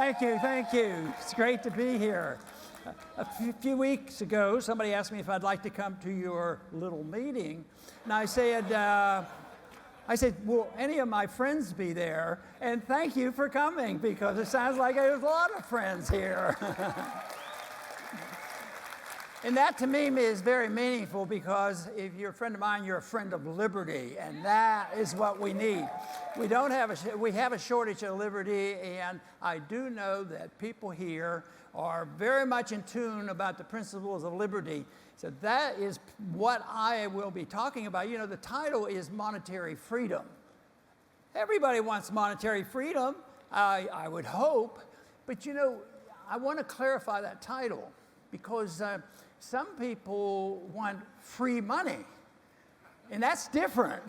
Thank you, thank you. It's great to be here. A few weeks ago, somebody asked me if I'd like to come to your little meeting, and I said, will any of my friends be there? And thank you for coming, because it sounds like there's a lot of friends here. And that to me is very meaningful, because if you're a friend of mine, you're a friend of liberty, and that is what we need. We have a shortage of liberty, and I do know that people here are very much in tune about the principles of liberty. So that is what I will be talking about. You know, the title is Monetary Freedom. Everybody wants monetary freedom, I would hope, but you know, I want to clarify that title, because some people want free money, and that's different.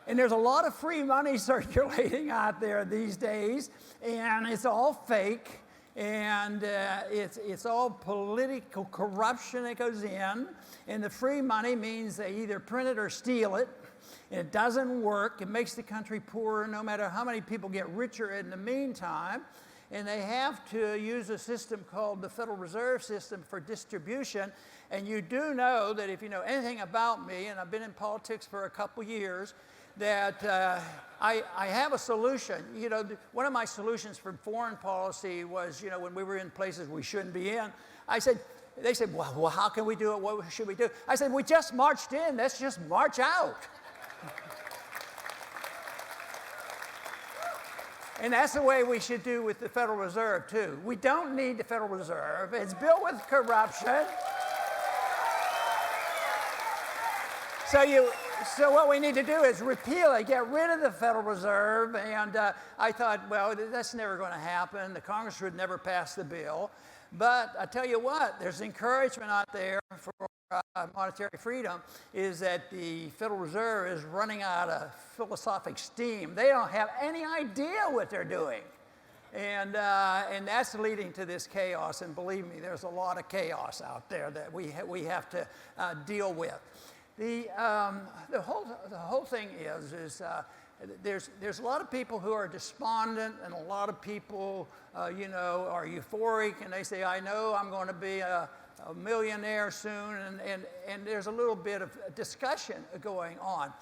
And there's a lot of free money circulating out there these days, and it's all fake, and it's all political corruption that goes in, and the free money means they either print it or steal it, and it doesn't work. It makes the country poorer no matter how many people get richer in the meantime. And they have to use a system called the Federal Reserve System for distribution. And you do know that if you know anything about me, and I've been in politics for a couple years, that I have a solution. You know, one of my solutions for foreign policy was, you know, when we were in places we shouldn't be in, they said, well, how can we do it? What should we do? I said, we just marched in, let's just march out. And that's the way we should do with the Federal Reserve, too. We don't need the Federal Reserve. It's built with corruption. So what we need to do is repeal it, get rid of the Federal Reserve. And I thought, well, that's never going to happen. The Congress would never pass the bill. But I tell you what, there's encouragement out there for monetary freedom, is that the Federal Reserve is running out of philosophic steam. They don't have any idea what they're doing. And that's leading to this chaos. And believe me, there's a lot of chaos out there that we have to deal with. The whole thing is there's a lot of people who are despondent, and a lot of people, you know, are euphoric, and they say, I know I'm going to be a millionaire soon, and there's a little bit of discussion going on.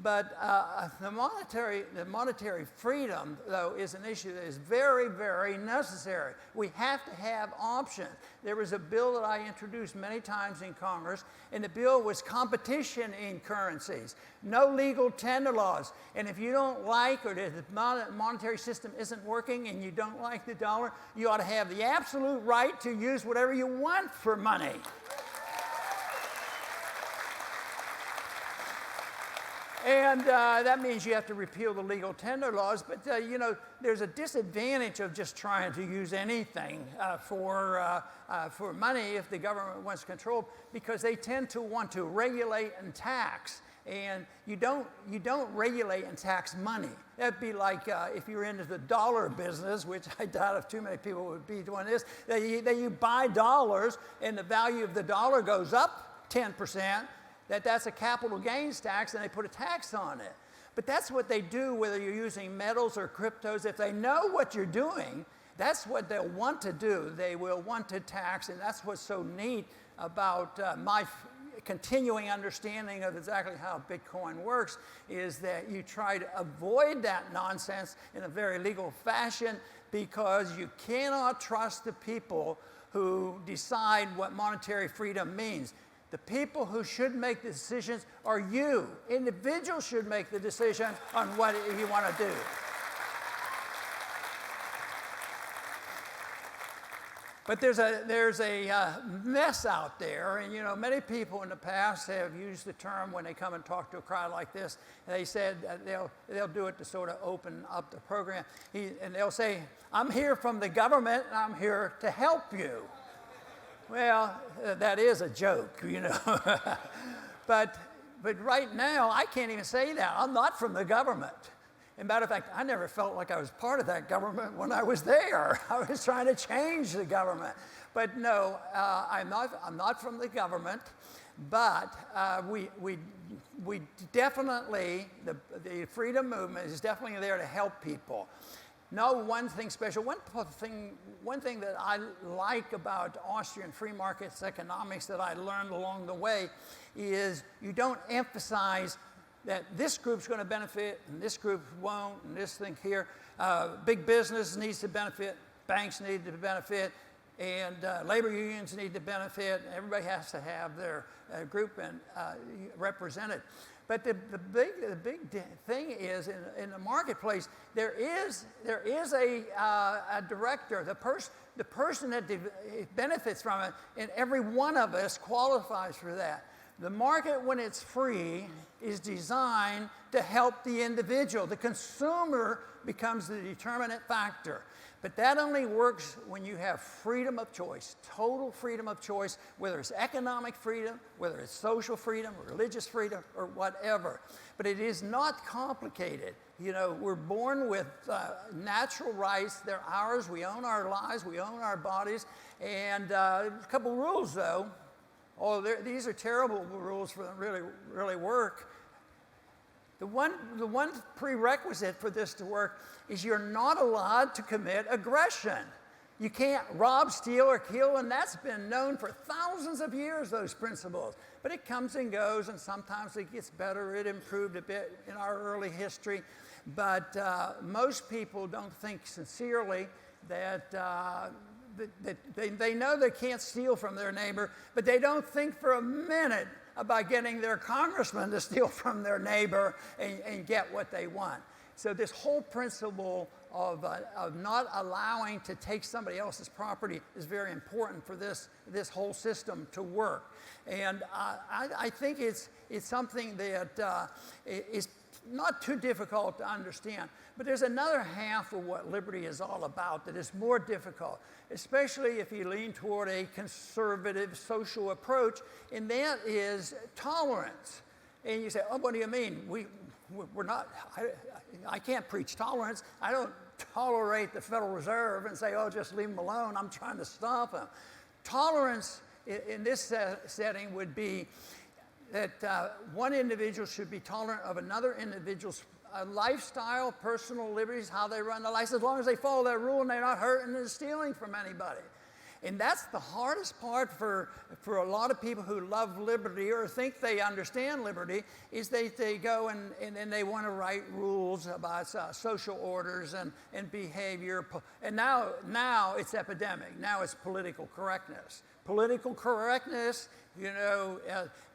But the monetary freedom, though, is an issue that is very, very necessary. We have to have options. There was a bill that I introduced many times in Congress, and the bill was competition in currencies, no legal tender laws. And if you don't like, or the monetary system isn't working and you don't like the dollar, you ought to have the absolute right to use whatever you want for money. And that means you have to repeal the legal tender laws. But, you know, there's a disadvantage of just trying to use anything for money if the government wants control, because they tend to want to regulate and tax. And you don't regulate and tax money. That'd be like if you're into the dollar business, which I doubt if too many people would be doing this, that you buy dollars and the value of the dollar goes up 10%. That's a capital gains tax, and they put a tax on it. But that's what they do whether you're using metals or cryptos. If they know what you're doing, that's what they'll want to do. They will want to tax, and that's what's so neat about my continuing understanding of exactly how Bitcoin works, is that you try to avoid that nonsense in a very legal fashion, because you cannot trust the people who decide what monetary freedom means. The people who should make the decisions are you. Individuals should make the decision on what you want to do. But there's a mess out there, and you know, many people in the past have used the term when they come and talk to a crowd like this. They said they'll do it to sort of open up the program, and they'll say, "I'm here from the government, and I'm here to help you." Well, that is a joke, you know. but right now, I can't even say that. I'm not from the government. As a matter of fact, I never felt like I was part of that government when I was there. I was trying to change the government. But no, I'm not from the government. But we definitely, the freedom movement is definitely there to help people. no one thing special. One thing that I like about Austrian free markets economics that I learned along the way is you don't emphasize that this group's going to benefit and this group won't, and this thing here. Big business needs to benefit, banks need to benefit, and labor unions need to benefit. Everybody has to have their group and represented. But the big thing is in the marketplace, there is a director, the person that benefits from it, and every one of us qualifies for that. The market, when it's free, is designed to help the individual. The consumer becomes the determinant factor. But that only works when you have freedom of choice, total freedom of choice, whether it's economic freedom, whether it's social freedom, religious freedom, or whatever. But it is not complicated. You know, we're born with natural rights. They're ours. We own our lives. We own our bodies. And a couple rules, though. Oh, these are terrible rules for them to really work. The one prerequisite for this to work is you're not allowed to commit aggression. You can't rob, steal, or kill, and that's been known for thousands of years, those principles. But it comes and goes, and sometimes it gets better. It improved a bit in our early history. But most people don't think sincerely that they know they can't steal from their neighbor, but they don't think for a minute about getting their congressman to steal from their neighbor and get what they want. So this whole principle of not allowing to take somebody else's property is very important for this whole system to work. And I think it's something that is not too difficult to understand. But there's another half of what liberty is all about that is more difficult, especially if you lean toward a conservative social approach, and that is tolerance. And you say, oh, what do you mean? We're not, I can't preach tolerance. I don't tolerate the Federal Reserve and say, oh, just leave them alone. I'm trying to stop them. Tolerance in this setting would be that one individual should be tolerant of another individual's lifestyle, personal liberties, how they run their lives, as long as they follow that rule and they're not hurting and stealing from anybody. And that's the hardest part for a lot of people who love liberty or think they understand liberty, is they go and then they want to write rules about social orders and behavior. And now it's epidemic. Now it's political correctness. Political correctness, you know,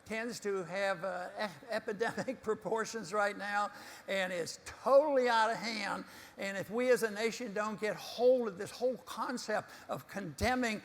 tends to have epidemic proportions right now, and it's totally out of hand. And if we as a nation don't get hold of this whole concept of condemning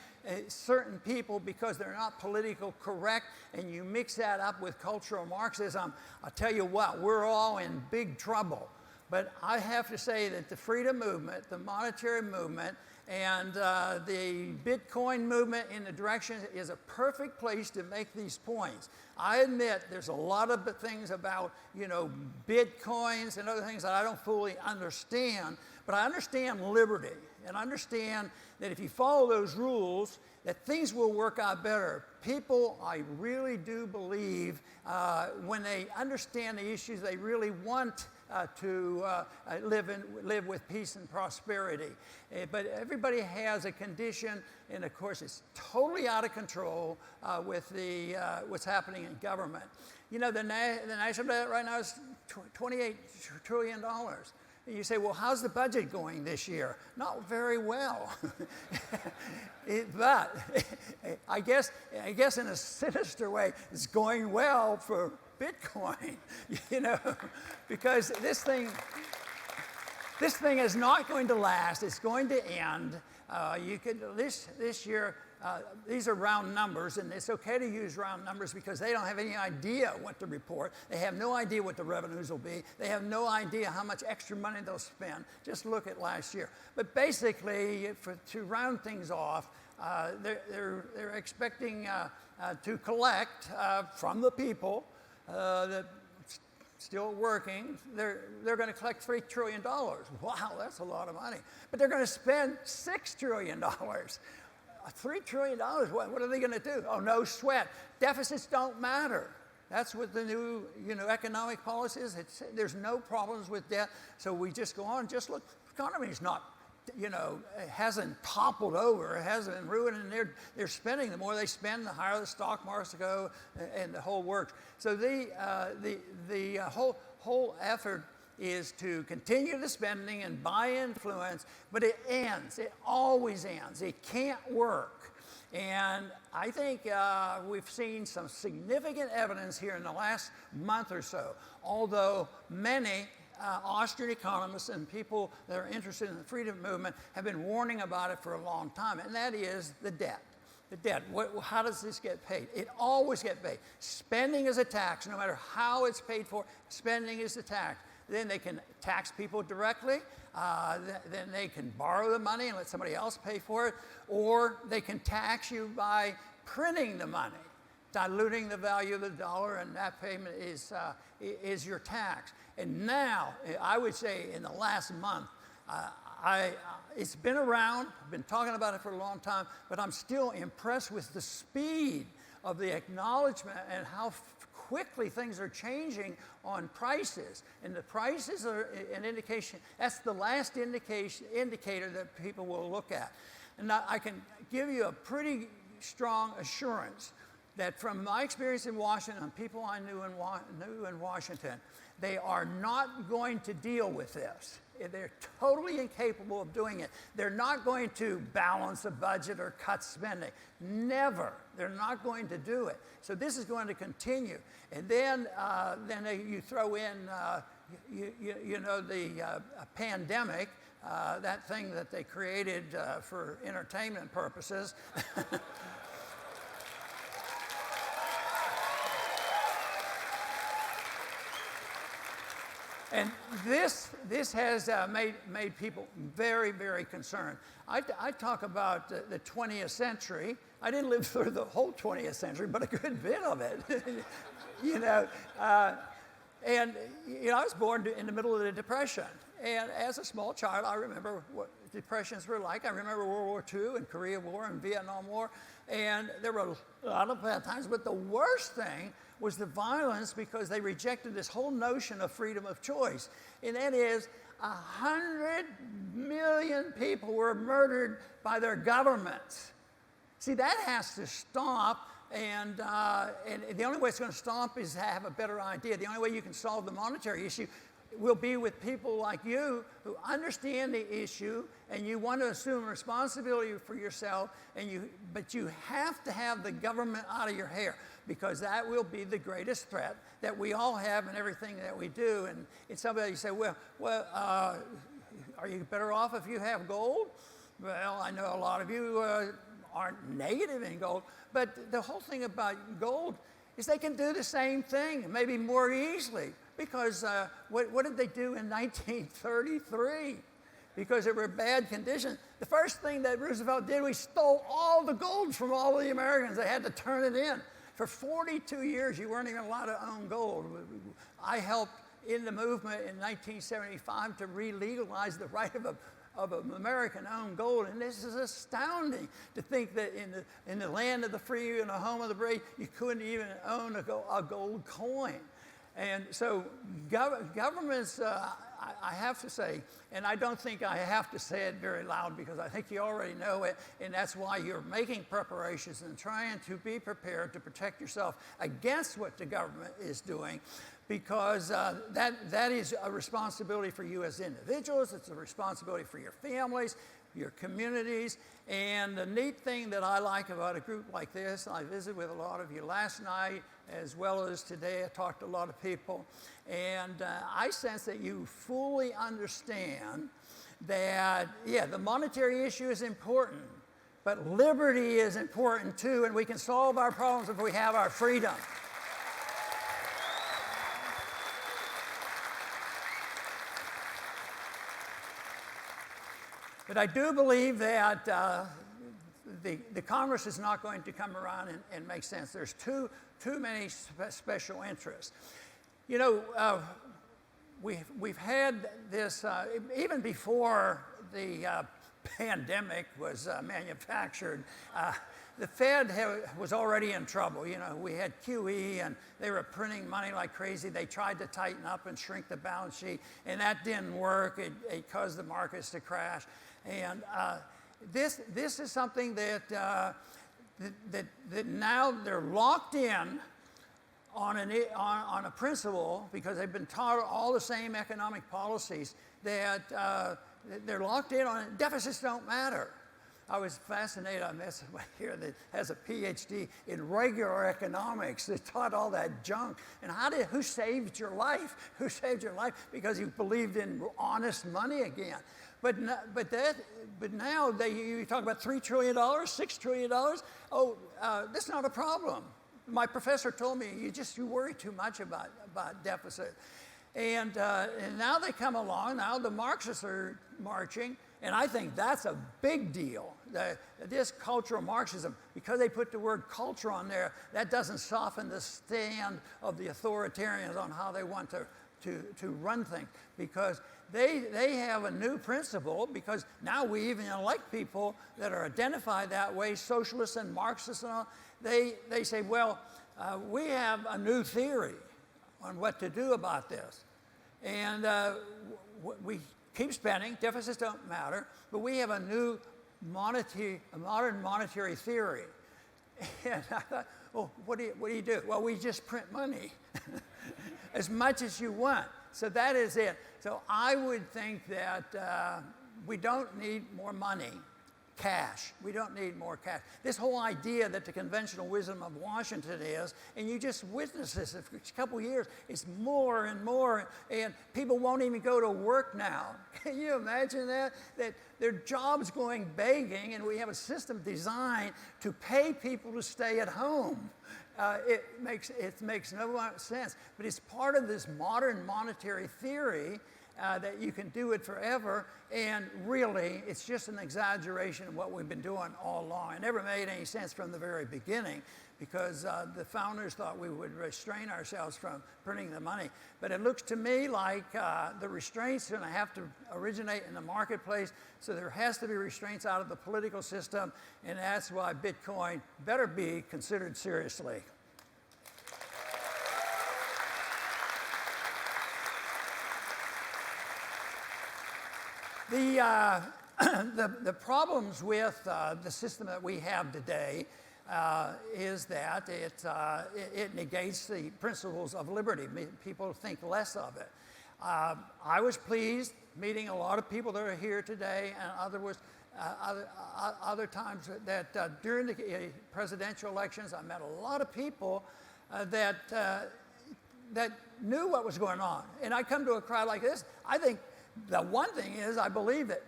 certain people because they're not politically correct, and you mix that up with cultural Marxism, I'll tell you what, we're all in big trouble. But I have to say that the freedom movement, the monetary movement, and the Bitcoin movement in the direction is a perfect place to make these points. I admit there's a lot of things about, you know, Bitcoins and other things that I don't fully understand, but I understand liberty and understand that if you follow those rules, that things will work out better. People, I really do believe, when they understand the issues, they really want to live with peace and prosperity. But everybody has a condition, and of course it's totally out of control with what's happening in government. You know, the national debt right now is $28 trillion. And you say, well, how's the budget going this year? Not very well. But I guess in a sinister way, it's going well for Bitcoin, you know, because this thing is not going to last. It's going to end. This year, these are round numbers, and it's okay to use round numbers because they don't have any idea what to report. They have no idea what the revenues will be. They have no idea how much extra money they'll spend. Just look at last year. But basically, to round things off, they're expecting to collect from the people that still working. They're going to collect $3 trillion. Wow, that's a lot of money. But they're going to spend $6 trillion. $3 trillion, what are they going to do? Oh, no sweat. Deficits don't matter. That's what the new, economic policy is. There's no problems with debt, so we just go on. Just look, the economy's not, it hasn't toppled over, it hasn't been ruined, and they're spending. The more they spend, the higher the stock markets go, and the whole works. So the whole effort is to continue the spending and buy influence, but it ends. It always ends. It can't work. And I think we've seen some significant evidence here in the last month or so, although many Austrian economists and people that are interested in the freedom movement have been warning about it for a long time, and that is the debt. The debt, how does this get paid? It always gets paid. Spending is a tax, no matter how it's paid for, spending is a tax. Then they can tax people directly, then they can borrow the money and let somebody else pay for it, or they can tax you by printing the money, diluting the value of the dollar, and that payment is your tax. And now, I would say in the last month, it's been around, I've been talking about it for a long time, but I'm still impressed with the speed of the acknowledgement and how quickly things are changing on prices. And the prices are an indication, that's the last indicator that people will look at. And I can give you a pretty strong assurance that from my experience in Washington, and people I knew in Washington, they are not going to deal with this. They're totally incapable of doing it. They're not going to balance a budget or cut spending. Never. They're not going to do it. So this is going to continue. And then you throw in, the pandemic, that thing that they created for entertainment purposes. And this has made people very, very concerned. I talk about the 20th century. I didn't live through the whole 20th century, but a good bit of it. I was born in the middle of the Depression. And as a small child, I remember what depressions were like. I remember World War II and Korea War and Vietnam War. And there were a lot of bad times, but the worst thing was the violence, because they rejected this whole notion of freedom of choice. And that is 100 million people were murdered by their governments. See, that has to stop. And the only way it's going to stop is to have a better idea. The only way you can solve the monetary issue will be with people like you who understand the issue, and you want to assume responsibility for yourself, but you have to have the government out of your hair, because that will be the greatest threat that we all have in everything that we do. And somebody say, well, are you better off if you have gold? Well, I know a lot of you aren't negative in gold, but the whole thing about gold is they can do the same thing, maybe more easily. Because what did they do in 1933? Because they were in bad condition. The first thing that Roosevelt did, we stole all the gold from all the Americans. They had to turn it in. For 42 years, you weren't even allowed to own gold. I helped in the movement in 1975 to re-legalize the right of American-owned gold. And this is astounding to think that in the land of the free and the home of the brave, you couldn't even own a gold coin. And so governments, I have to say, and I don't think I have to say it very loud, because I think you already know it, and that's why you're making preparations and trying to be prepared to protect yourself against what the government is doing, because that is a responsibility for you as individuals. It's a responsibility for your families, your communities. And the neat thing that I like about a group like this, I visited with a lot of you last night as well as today. I talked to a lot of people, and I sense that you fully understand that, yeah, the monetary issue is important, but liberty is important too, and we can solve our problems if we have our freedom. But I do believe that the Congress is not going to come around and make sense. There's too many special interests. You know, we've had this, even before the pandemic was manufactured, the Fed was already in trouble. You know, we had QE and they were printing money like crazy. They tried to tighten up and shrink the balance sheet, and that didn't work. It caused the markets to crash. And this is something that now they're locked in on a principle, because they've been taught all the same economic policies, that they're locked in on it. Deficits don't matter. I was fascinated. I met somebody here that has a PhD in regular economics that taught all that junk. And who saved your life? Who saved your life? Because you believed in honest money again. But now you talk about $3 trillion, $6 trillion. Oh, that's not a problem. My professor told me you worry too much about deficit. And now they come along. Now the Marxists are marching. And I think that's a big deal. This cultural Marxism, because they put the word culture on there, that doesn't soften the stand of the authoritarians on how they want to run things. Because they have a new principle, because now we even elect people that are identified that way, socialists and Marxists and all. They say, well, we have a new theory on what to do about this. And we keep spending, deficits don't matter, but we have a new modern monetary theory. And I thought, well, what do you do? Well, we just print money as much as you want. So that is it. So I would think that we don't need more money, cash. We don't need more cash. This whole idea that the conventional wisdom of Washington is, and you just witness this for a couple of years, it's more and more, and people won't even go to work now. Can you imagine that? That their jobs going begging, and we have a system designed to pay people to stay at home. It makes no sense, but it's part of this modern monetary theory that you can do it forever, and really, it's just an exaggeration of what we've been doing all along. It never made any sense from the very beginning, because the founders thought we would restrain ourselves from printing the money. But it looks to me like the restraints are going to have to originate in the marketplace, so there has to be restraints out of the political system, and that's why Bitcoin better be considered seriously. The problems with the system that we have today is that it negates the principles of liberty. People think less of it. I was pleased meeting a lot of people that are here today, and other times that during the presidential elections, I met a lot of people that knew what was going on. And I come to a crowd like this, I think the one thing is, I believe that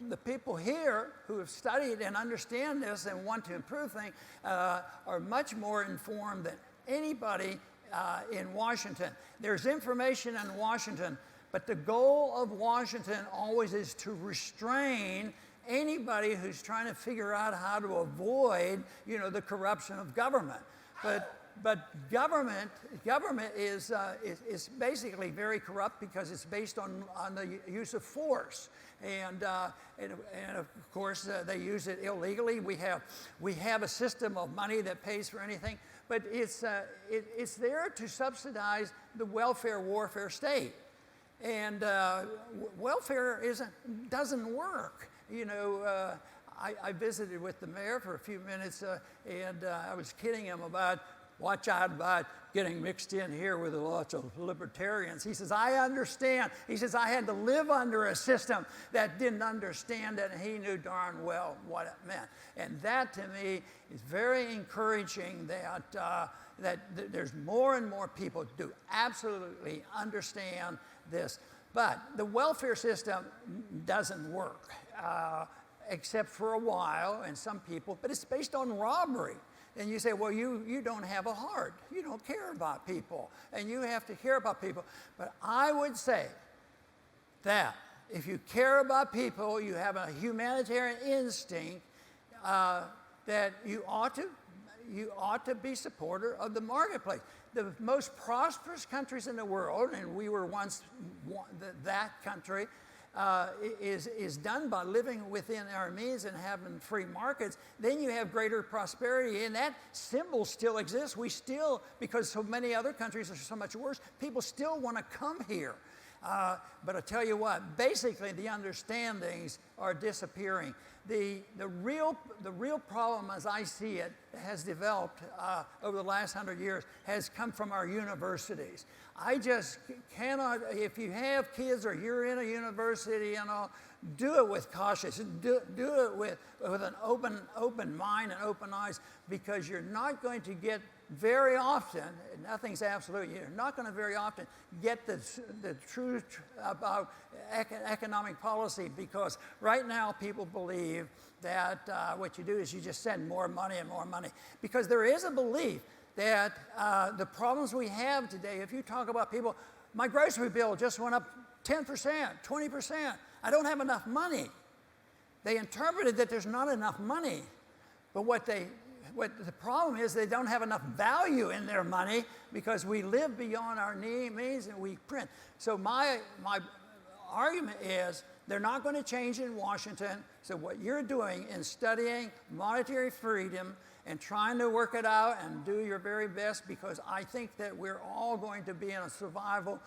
the people here who have studied and understand this and want to improve things are much more informed than anybody in Washington. There's information in Washington, but the goal of Washington always is to restrain anybody who's trying to figure out how to avoid, the corruption of government. But government is basically very corrupt, because it's based on the use of force, and of course they use it illegally. We have a system of money that pays for anything, but it's there to subsidize the welfare warfare state, and welfare doesn't work. I visited with the mayor for a few minutes, and I was kidding him about, watch out about getting mixed in here with lots of libertarians. He says, I understand. He says, I had to live under a system that didn't understand it, and he knew darn well what it meant. And that, to me, is very encouraging, that there's more and more people who do absolutely understand this. But the welfare system doesn't work, except for a while, and some people, but it's based on robbery. And you say, well, you don't have a heart. You don't care about people. And you have to care about people. But I would say that if you care about people, you have a humanitarian instinct, that you ought to be supporter of the marketplace. The most prosperous countries in the world, and we were once that country, is done by living within our means and having free markets, then you have greater prosperity. And that symbol still exists. We still, because so many other countries are so much worse, people still want to come here. But I tell you what, basically the understandings are disappearing. The real problem, as I see it, has developed over the last 100 years, has come from our universities. I just cannot, if you have kids or you're in a university and all, do it with caution. Do it with an open mind and open eyes, because you're not going to get very often, nothing's absolute, you're not going to very often get the truth about economic policy, because right now people believe that what you do is you just send more money and more money. Because there is a belief that the problems we have today, if you talk about people, my grocery bill just went up 10%, 20%. I don't have enough money. They interpreted that there's not enough money. But what the problem is, they don't have enough value in their money, because we live beyond our means and we print. So my argument is they're not going to change in Washington. So what you're doing in studying monetary freedom and trying to work it out and do your very best, because I think that we're all going to be in a survival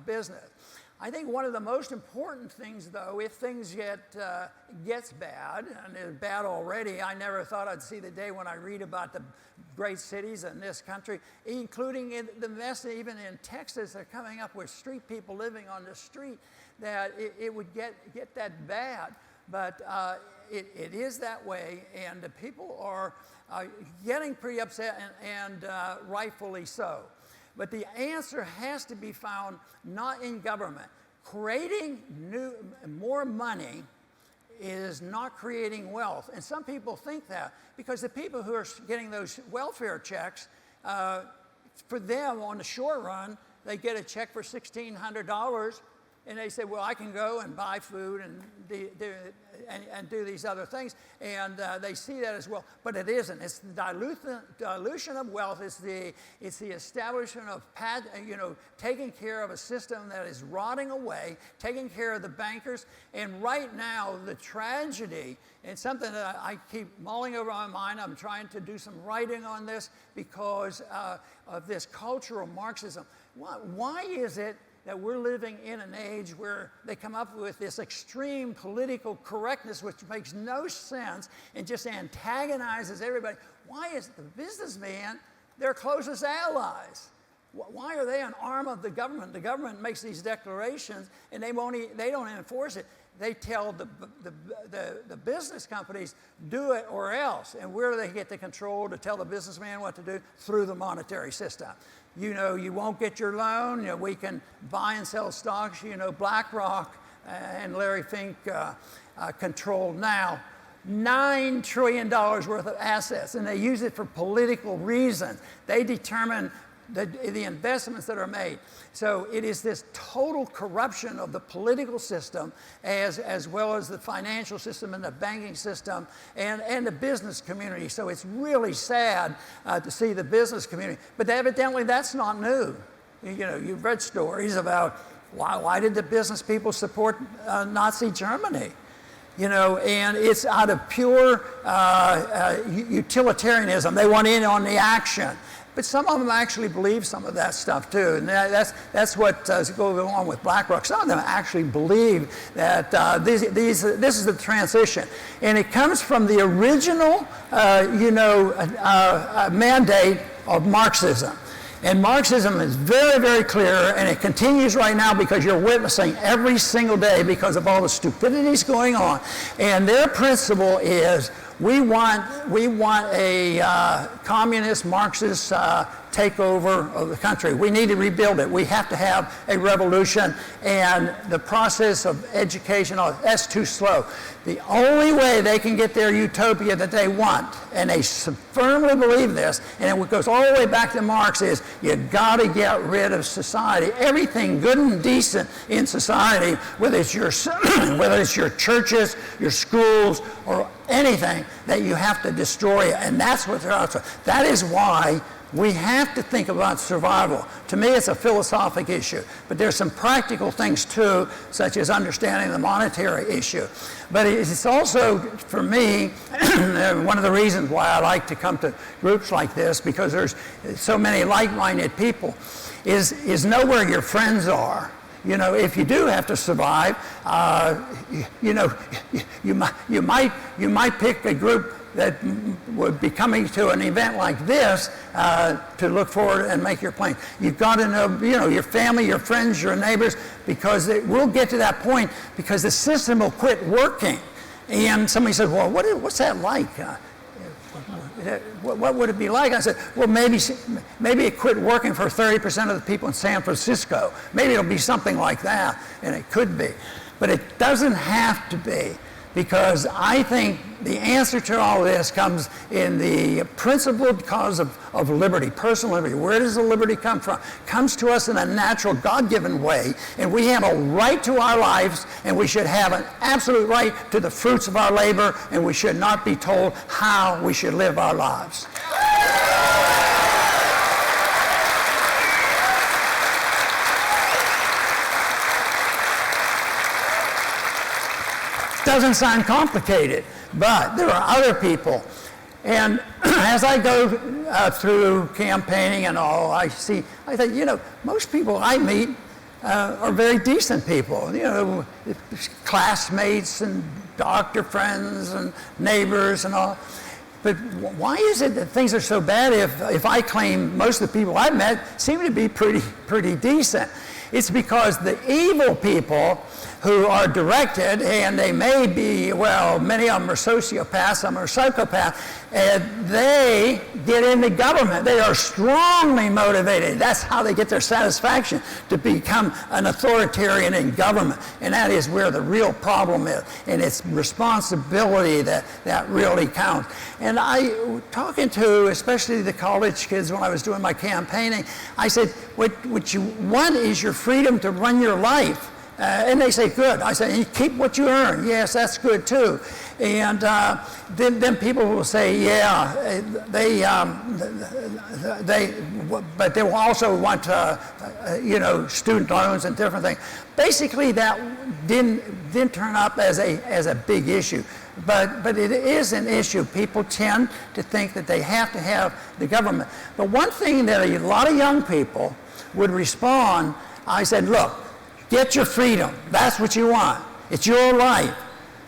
business. I think one of the most important things, though, if things gets bad, and it's bad already, I never thought I'd see the day when I read about the great cities in this country, including in the mess even in Texas, they're coming up with street people living on the street, that it would get that bad. But it is that way, and the people are getting pretty upset, and rightfully so. But the answer has to be found not in government. Creating more money is not creating wealth. And some people think that, because the people who are getting those welfare checks, for them on the short run, they get a check for $1,600, and they say, well, I can go and buy food and do these other things, and they see that as well. But it isn't. It's the dilution of wealth. It's the establishment of taking care of a system that is rotting away, taking care of the bankers. And right now, the tragedy, and something that I keep mulling over my mind, I'm trying to do some writing on this because of this cultural Marxism. Why is it that we're living in an age where they come up with this extreme political correctness, which makes no sense and just antagonizes everybody? Why is the businessman their closest allies? Why are they an arm of the government? The government makes these declarations, and they don't enforce it. They tell the business companies, do it or else. And where do they get the control to tell the businessman what to do? Through the monetary system. You won't get your loan. We can buy and sell stocks. BlackRock and Larry Fink control now $9 trillion worth of assets, and they use it for political reasons. They determine the investments that are made. So it is this total corruption of the political system as well as the financial system and the banking system and the business community. So it's really sad to see the business community. But evidently that's not new. You've read stories about why did the business people support Nazi Germany? And it's out of pure utilitarianism. They want in on the action. But some of them actually believe some of that stuff too, and that's what goes on with BlackRock. Some of them actually believe that this is the transition, and it comes from the original, mandate of Marxism. And Marxism is very, very clear, and it continues right now because you're witnessing every single day because of all the stupidities going on. And their principle is we want a communist, Marxist takeover of the country. We need to rebuild it. We have to have a revolution, and the process of education, that's too slow. The only way they can get their utopia that they want, and they firmly believe this, and it goes all the way back to Marx, is you got to get rid of society. Everything good and decent in society, whether it's your churches, your schools, or anything, that you have to destroy it. And that's what they're out for. That is why We have to think about survival. To me, it's a philosophic issue, but there's some practical things too, such as understanding the monetary issue. But it's also, for me, one of the reasons why I like to come to groups like this, because there's so many like-minded people, is know where your friends are. You know, if you do have to survive, you know, you might pick a group that would be coming to an event like this to look forward and make your plan. You've got to know, you know, your family, your friends, your neighbors, because we'll get to that point because the system will quit working. And somebody said, well, what's that like? What would it be like? I said, well, maybe it quit working for 30% of the people in San Francisco. Maybe it'll be something like that, and it could be. But it doesn't have to be, because I think the answer to all this comes in the principled cause of liberty, personal liberty. Where does the liberty come from? It comes to us in a natural, God-given way, and we have a right to our lives, and we should have an absolute right to the fruits of our labor, and we should not be told how we should live our lives. Doesn't sound complicated, but there are other people. And as I go through campaigning and all, I think, you know, most people I meet are very decent people, you know, classmates and doctor friends and neighbors and all. But why is it that things are so bad if I claim most of the people I've met seem to be pretty decent? It's because the evil people who are directed, and they may be, well, many of them are sociopaths, some are psychopaths, and they get into government. They are strongly motivated. That's how they get their satisfaction, to become an authoritarian in government. And that is where the real problem is. And it's responsibility that really counts. And talking to especially the college kids when I was doing my campaigning, I said, what you want is your freedom to run your life. And they say, good. I say, keep what you earn. Yes, that's good too. And then people will say, yeah, but they will also want, you know, student loans and different things. Basically, that didn't turn up as a big issue. But it is an issue. People tend to think that they have to have the government. But one thing that a lot of young people would respond, I said, look, get your freedom. That's what you want. It's your life.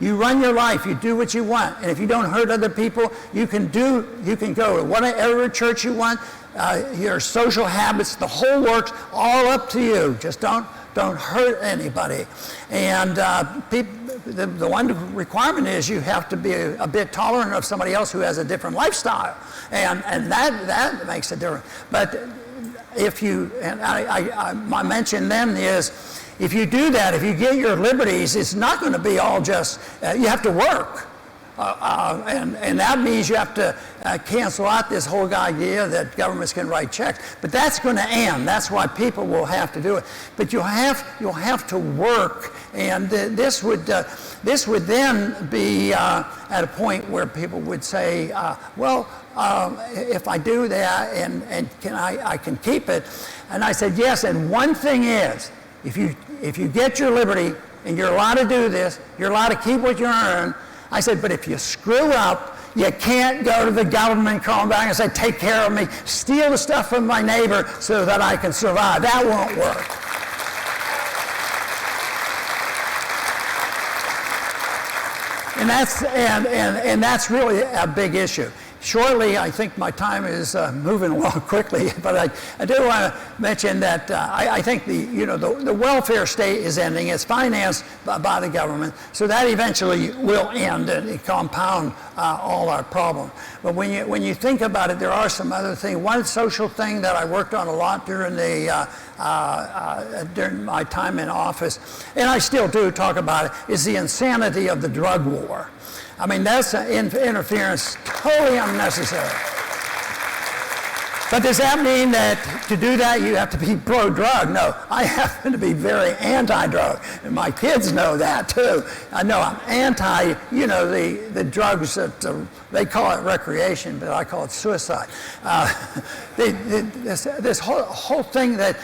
You run your life. You do what you want. And if you don't hurt other people, you can go to whatever church you want. Your social habits, the whole works, all up to you. Just don't hurt anybody. And the one requirement is you have to be a bit tolerant of somebody else who has a different lifestyle. And that makes a difference. But if you, and my mention then is, if you do that, if you get your liberties, it's not going to be all just, you have to work. And that means you have to cancel out this whole idea that governments can write checks. But that's going to end. That's why people will have to do it. But you'll have to work, and this would then be at a point where people would say, well, if I do that and I can keep it. And I said, yes, and one thing is, if you get your liberty and you're allowed to do this, you're allowed to keep what you earn. I said, but if you screw up, you can't go to the government and call back and say, take care of me, steal the stuff from my neighbor so that I can survive. That won't work. And that's really a big issue. Shortly, I think my time is moving along quickly, but I do want to mention that I think the welfare state is ending. It's financed by the government, so that eventually will end and compound all our problems. But when you think about it, there are some other things. One social thing that I worked on a lot during my time in office, and I still do talk about it, is the insanity of the drug war. I mean, that's interference totally unnecessary. But does that mean that to do that you have to be pro-drug? No, I happen to be very anti-drug, and my kids know that too. I know I'm anti, the drugs that they call it recreation, but I call it suicide. This whole thing that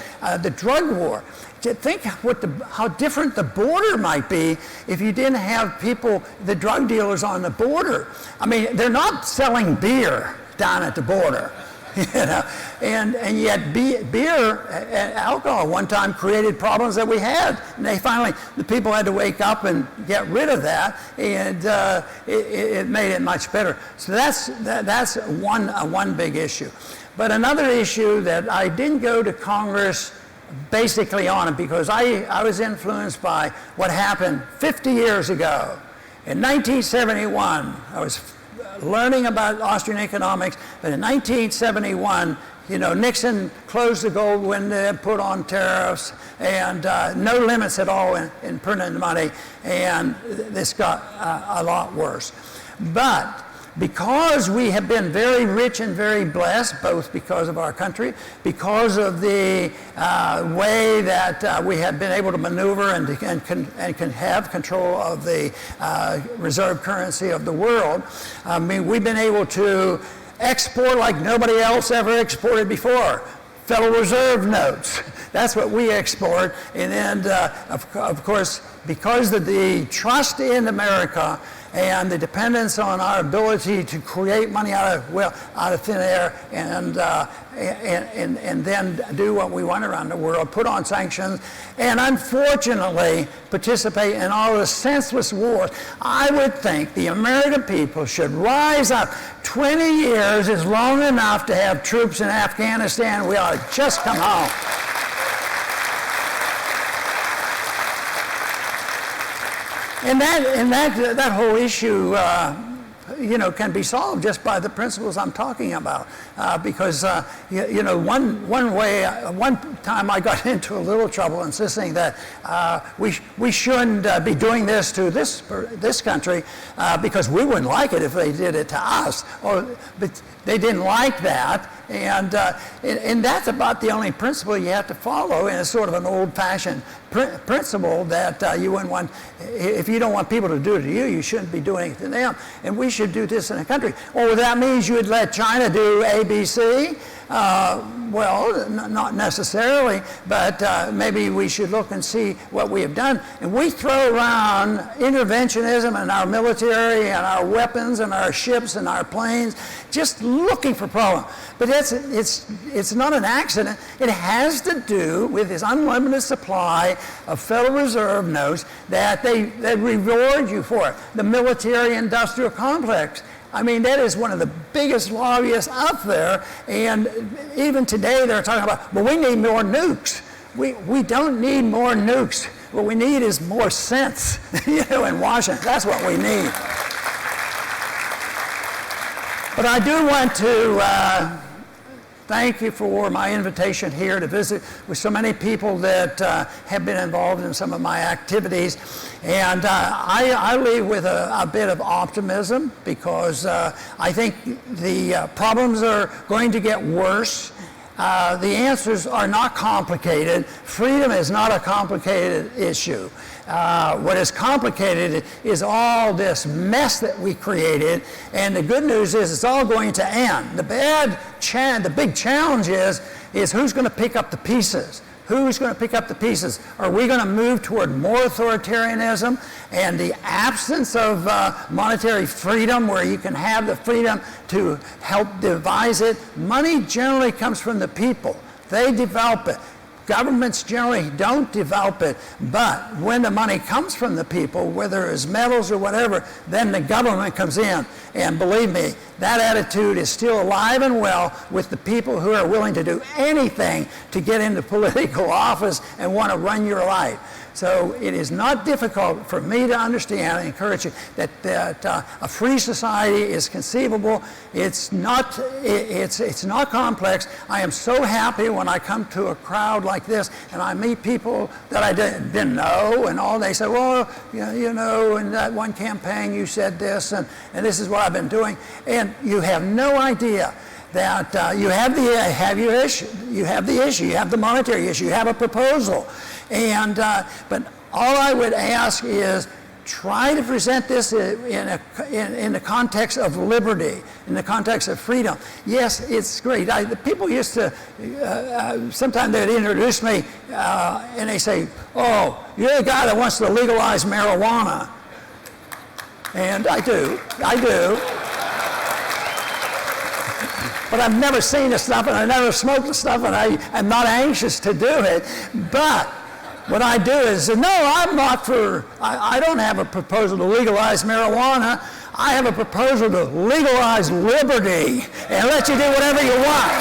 the drug war. Think how different the border might be if you didn't have people, the drug dealers on the border. I mean, they're not selling beer down at the border. And yet beer and alcohol one time created problems that we had, and the people had to wake up and get rid of that, and it made it much better. So that's one big issue. But another issue that I didn't go to Congress basically on it because I was influenced by what happened 50 years ago. In 1971, I was learning about Austrian economics, but in 1971, Nixon closed the gold window, put on tariffs, and no limits at all in printing money, and this got a lot worse. But because we have been very rich and very blessed, both because of our country, because of the way that we have been able to maneuver and can have control of the reserve currency of the world, I mean, we've been able to export like nobody else ever exported before. Federal Reserve notes. That's what we export. And then, of course, because of the trust in America and the dependence on our ability to create money out of thin air and then do what we want around the world, put on sanctions, and unfortunately participate in all the senseless wars, I would think the American people should rise up. 20 years is long enough to have troops in Afghanistan. We ought to just come home. And that whole issue, can be solved just by the principles I'm talking about. Because one time I got into a little trouble insisting that we shouldn't be doing this to this country because we wouldn't like it if they did it to us. But they didn't like that. And that's about the only principle you have to follow, and it's sort of an old-fashioned principle that you wouldn't want. If you don't want people to do it to you, you shouldn't be doing it to them. And we should do this in a country. Or that means you would let China do ABC? Well, not necessarily, but maybe we should look and see what we have done. And we throw around interventionism in our military and our weapons and our ships and our planes, just looking for problems. But it's not an accident. It has to do with this unlimited supply of Federal Reserve notes that they reward you for. The military-industrial complex. I mean, that is one of the biggest lobbyists out there, and even today they're talking about, well, we need more nukes. We don't need more nukes. What we need is more sense, in Washington. That's what we need. But I do want to thank you for my invitation here to visit with so many people that have been involved in some of my activities. And I leave with a bit of optimism because I think the problems are going to get worse. The answers are not complicated. Freedom is not a complicated issue. What is complicated is all this mess that we created, and the good news is it's all going to end. The big challenge is who's going to pick up the pieces? Who's going to pick up the pieces? Are we going to move toward more authoritarianism and the absence of monetary freedom where you can have the freedom to help devise it? Money generally comes from the people. They develop it. Governments generally don't develop it, but when the money comes from the people, whether it's metals or whatever, then the government comes in. And believe me, that attitude is still alive and well with the people who are willing to do anything to get into political office and want to run your life. So it is not difficult for me to understand and encourage you that a free society is conceivable. It's not complex. I am so happy when I come to a crowd like this and I meet people that I didn't know, and all they say, well, in that one campaign you said this, and this is what I've been doing. And you have no idea that you have your issue, you have the issue, you have the monetary issue, you have a proposal, and but all I would ask is try to present this in the context of liberty, in the context of freedom. Yes, it's great. People used to, sometimes they'd introduce me and they say, oh, you're the guy that wants to legalize marijuana. And I do. But I've never seen the stuff and I never smoked the stuff and I'm not anxious to do it. But what I do is, no, I'm not for, I don't have a proposal to legalize marijuana. I have a proposal to legalize liberty and let you do whatever you want.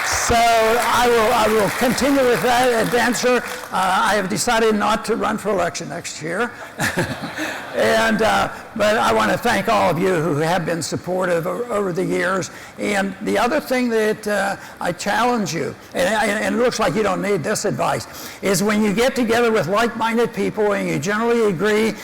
So I will continue with that adventure. I have decided not to run for election next year. But I want to thank all of you who have been supportive over the years. And the other thing that I challenge you, and it looks like you don't need this advice, is when you get together with like-minded people and you generally agree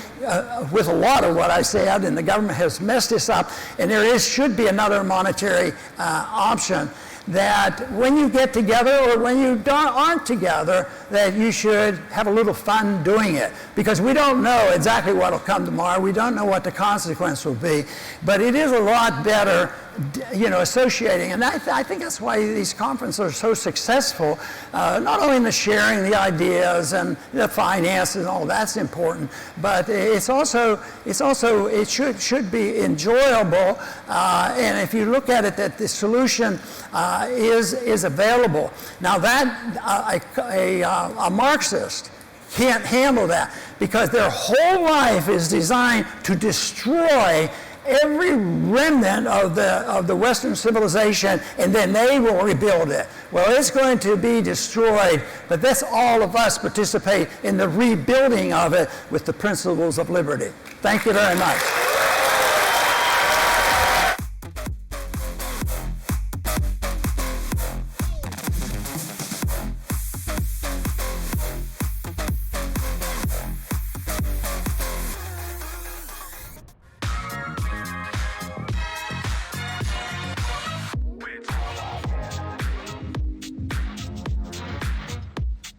with a lot of what I said, and the government has messed this up, and should be another monetary option, that when you get together or when you aren't together, that you should have a little fun doing it. Because we don't know exactly what will come tomorrow. We don't know what the consequence will be. But it is a lot better, associating. And I think that's why these conferences are so successful, not only in the sharing the ideas and the finances and all that's important, but it should be enjoyable. And if you look at it, that the solution is available. Now that a Marxist can't handle that because their whole life is designed to destroy every remnant of the Western civilization, and then they will rebuild it. Well, it's going to be destroyed, but let's all of us participate in the rebuilding of it with the principles of liberty. Thank you very much.